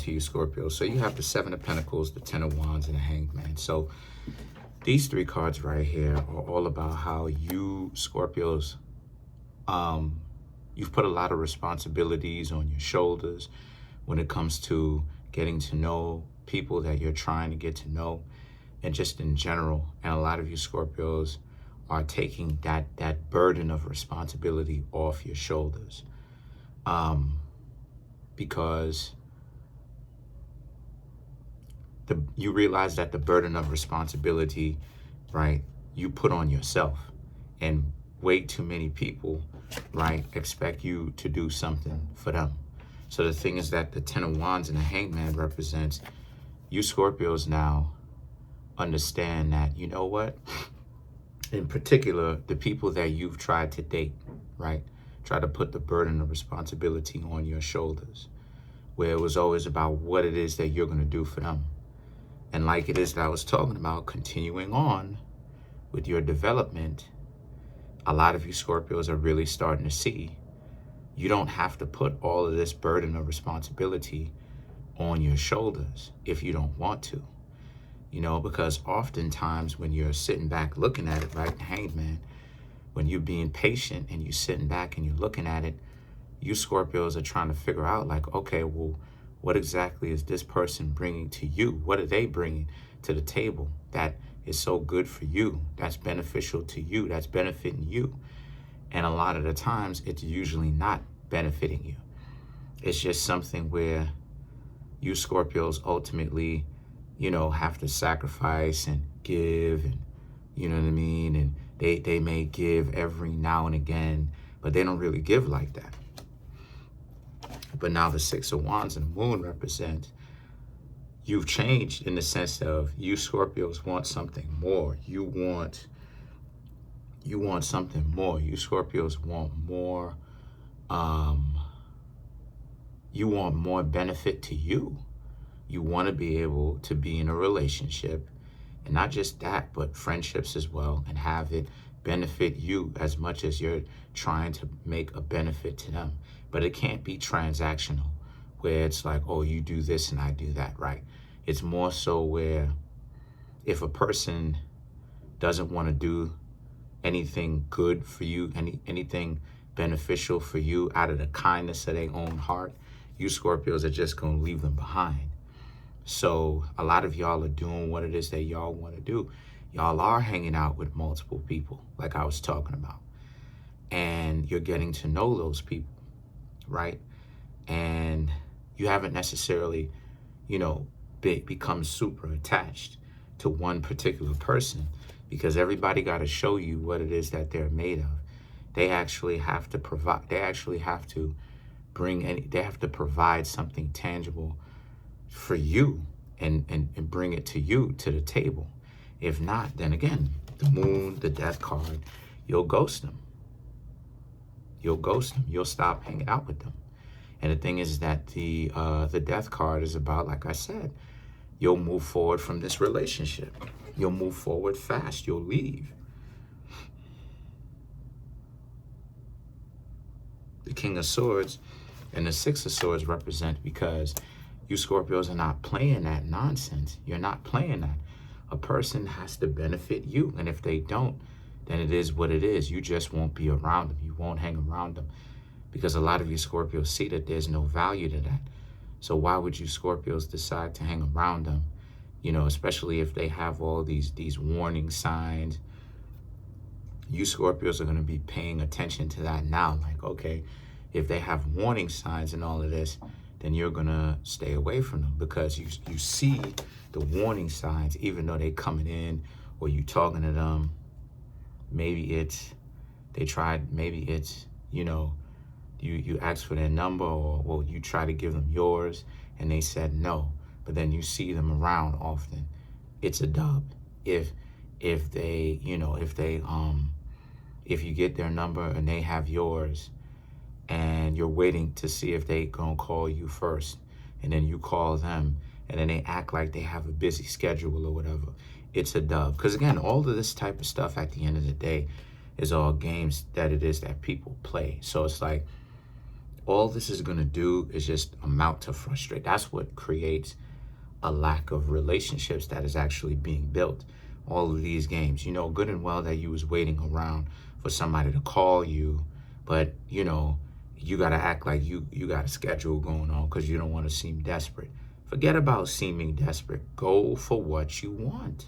to you, Scorpio. So you have the Seven of Pentacles, the Ten of Wands, and the Hanged Man. So these three cards right here are all about how you, Scorpios, you've put a lot of responsibilities on your shoulders when it comes to getting to know people that you're trying to get to know, and just in general. And a lot of you Scorpios are taking that burden of responsibility off your shoulders, because you realize that the burden of responsibility, right, you put on yourself, and way too many people, right, expect you to do something for them. So the thing is that the Ten of Wands and the Hanged Man represents you Scorpios now understand that, you know what, in particular, the people that you've tried to date, right, try to put the burden of responsibility on your shoulders, where it was always about what it is that you're going to do for them. And like it is that I was talking about, continuing on with your development, a lot of you Scorpios are really starting to see you don't have to put all of this burden of responsibility on your shoulders if you don't want to. You know, because oftentimes when you're sitting back looking at it, right, the Hanged Man, when you're being patient and you're sitting back and you're looking at it, you Scorpios are trying to figure out, like, okay, well, what exactly is this person bringing to you? What are they bringing to the table that is so good for you, that's beneficial to you, that's benefiting you? And a lot of the times, it's usually not benefiting you. It's just something where you Scorpios ultimately, you know, have to sacrifice and give, and you know what I mean? And they may give every now and again, but they don't really give like that. But now the Six of Wands and the Moon represent you've changed in the sense of you Scorpios want something more. You want something more. You Scorpios want more. You want more benefit to you. You want to be able to be in a relationship, and not just that, but friendships as well, and have it benefit you as much as you're trying to make a benefit to them. But it can't be transactional, where it's like, oh, you do this and I do that, right? It's more so where if a person doesn't want to do anything good for you, anything beneficial for you out of the kindness of their own heart, you Scorpios are just going to leave them behind. So a lot of y'all are doing what it is that y'all want to do. Y'all are hanging out with multiple people, like I was talking about, and you're getting to know those people, right? And you haven't necessarily, you know, become super attached to one particular person, because everybody got to show you what it is that they're made of. They actually have to provide, they actually have to they have to provide something tangible for you and bring it to you, to the table. If not, then again, the Moon, the Death card, you'll ghost them. You'll ghost them. You'll stop hanging out with them. And the thing is that the Death card is about, like I said, you'll move forward from this relationship. You'll move forward fast. You'll leave. The King of Swords and the Six of Swords represent, because you Scorpios are not playing that nonsense. You're not playing that. A person has to benefit you. And if they don't, then it is what it is. You just won't be around them. You won't hang around them, because a lot of you Scorpios see that there's no value to that. So why would you Scorpios decide to hang around them? You know, especially if they have all these warning signs. You Scorpios are going to be paying attention to that now. Like, okay, if they have warning signs and all of this, then you're going to stay away from them, because you see the warning signs, even though they coming in, or you talking to them. Maybe it's, maybe it's, you know, you ask for their number, or well, you try to give them yours and they said no, but then you see them around often. It's a dub. If they, you know, if you get their number and they have yours, and you're waiting to see if they gonna call you first, and then you call them, and then they act like they have a busy schedule or whatever, it's a dub. Because again, all of this type of stuff at the end of the day is all games that it is that people play. So it's like, all this is going to do is just amount to frustrate. That's what creates a lack of relationships that is actually being built. All of these games, you know, good and well that you was waiting around for somebody to call you, but you know, you got to act like you got a schedule going on because you don't want to seem desperate. Forget about seeming desperate. Go for what you want.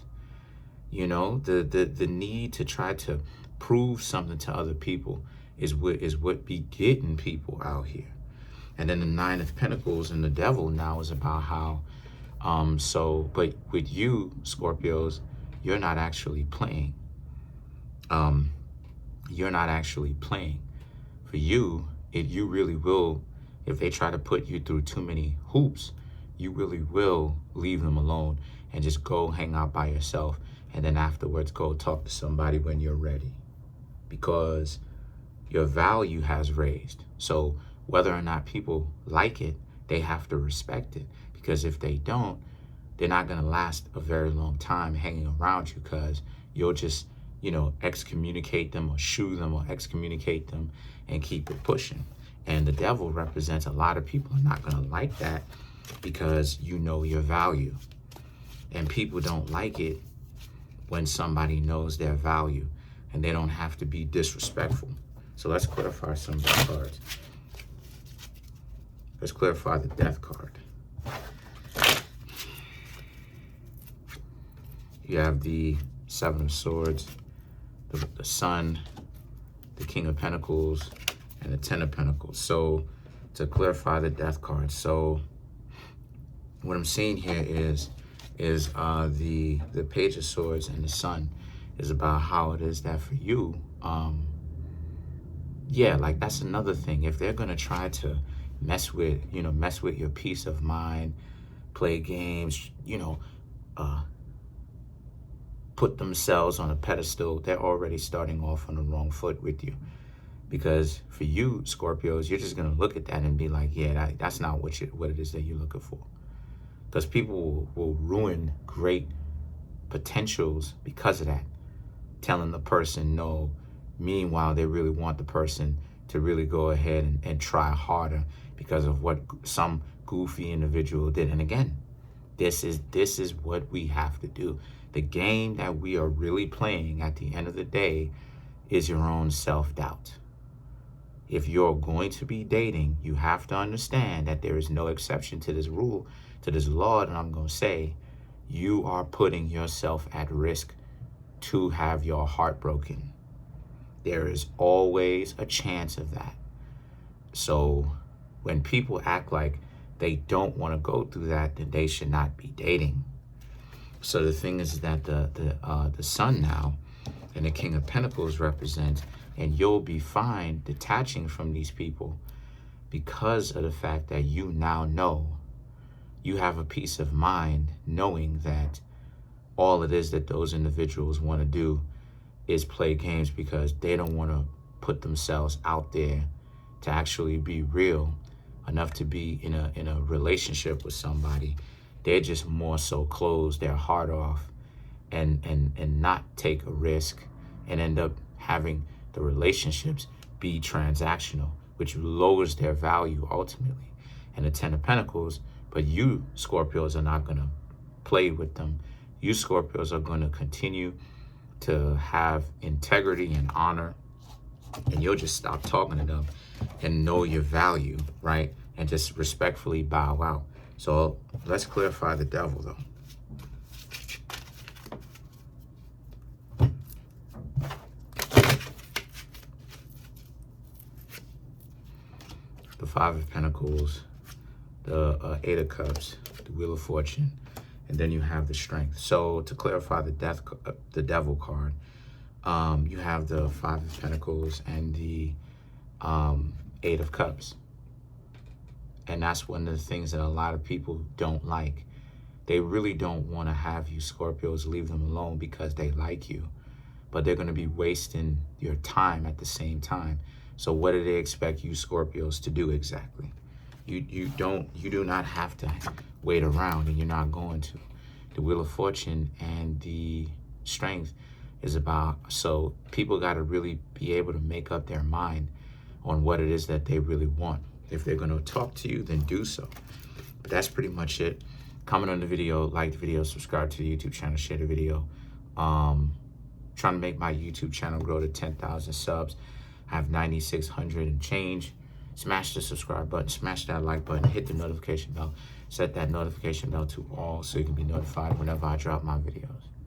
You know, the need to try to prove something to other people is what be getting people out here. And then the Nine of Pentacles and the Devil now is about how but with you, Scorpios, you're not actually playing. You're not actually playing. For you, you really will, if they try to put you through too many hoops, you really will leave them alone and just go hang out by yourself. And then afterwards, go talk to somebody when you're ready. Because your value has raised. So whether or not people like it, they have to respect it. Because if they don't, they're not going to last a very long time hanging around you, because you'll just, you know, excommunicate them or shoo them or excommunicate them and keep it pushing. And the Devil represents a lot of people are not going to like that, because you know your value. And people don't like it when somebody knows their value, and they don't have to be disrespectful. So let's clarify some of the cards. Let's clarify the Death card. You have the Seven of Swords, the Sun, the King of Pentacles, and the Ten of Pentacles. So to clarify the Death card, so what I'm seeing here is the Page of Swords and the Sun is about how it is that for you, yeah, like that's another thing. If they're gonna try to mess with your peace of mind, play games, put themselves on a pedestal, they're already starting off on the wrong foot with you. Because for you, Scorpios, you're just gonna look at that and be like, yeah, that's not what it is that you're looking for. Because people will ruin great potentials because of that. Telling the person no, meanwhile they really want the person to really go ahead and try harder because of what some goofy individual did. And again, this is what we have to do. The game that we are really playing at the end of the day is your own self-doubt. If you're going to be dating, you have to understand that there is no exception to this rule, to this law, and I'm going to say you are putting yourself at risk to have your heart broken. There is always a chance of that. So when people act like they don't want to go through that, then they should not be dating. So the thing is that the Sun now and the King of Pentacles represent, and you'll be fine detaching from these people because of the fact that you now know, you have a peace of mind knowing that all it is that those individuals want to do is play games, because they don't want to put themselves out there to actually be real enough to be in a relationship with somebody. They're just more so close their heart off and not take a risk and end up having the relationships be transactional, which lowers their value ultimately. And the Ten of Pentacles, but you Scorpios are not going to play with them. You Scorpios are going to continue to have integrity and honor, and you'll just stop talking to them and know your value, right? And just respectfully bow out. So let's clarify the Devil, though. The Five of Pentacles, the Eight of Cups, the Wheel of Fortune, and then you have the Strength. So to clarify the Devil card, you have the Five of Pentacles and the Eight of Cups. And that's one of the things that a lot of people don't like. They really don't want to have you Scorpios leave them alone because they like you, but they're going to be wasting your time at the same time. So what do they expect you Scorpios to do exactly? You do not have to wait around, and you're not going to. The Wheel of Fortune and the Strength is about, so people got to really be able to make up their mind on what it is that they really want. If they're going to talk to you, then do so. But that's pretty much it. Comment on the video, like the video, subscribe to the YouTube channel, share the video. Trying to make my YouTube channel grow to 10,000 subs. I have 9,600 and change. Smash the subscribe button, smash that like button, hit the notification bell. Set that notification bell to all so you can be notified whenever I drop my videos.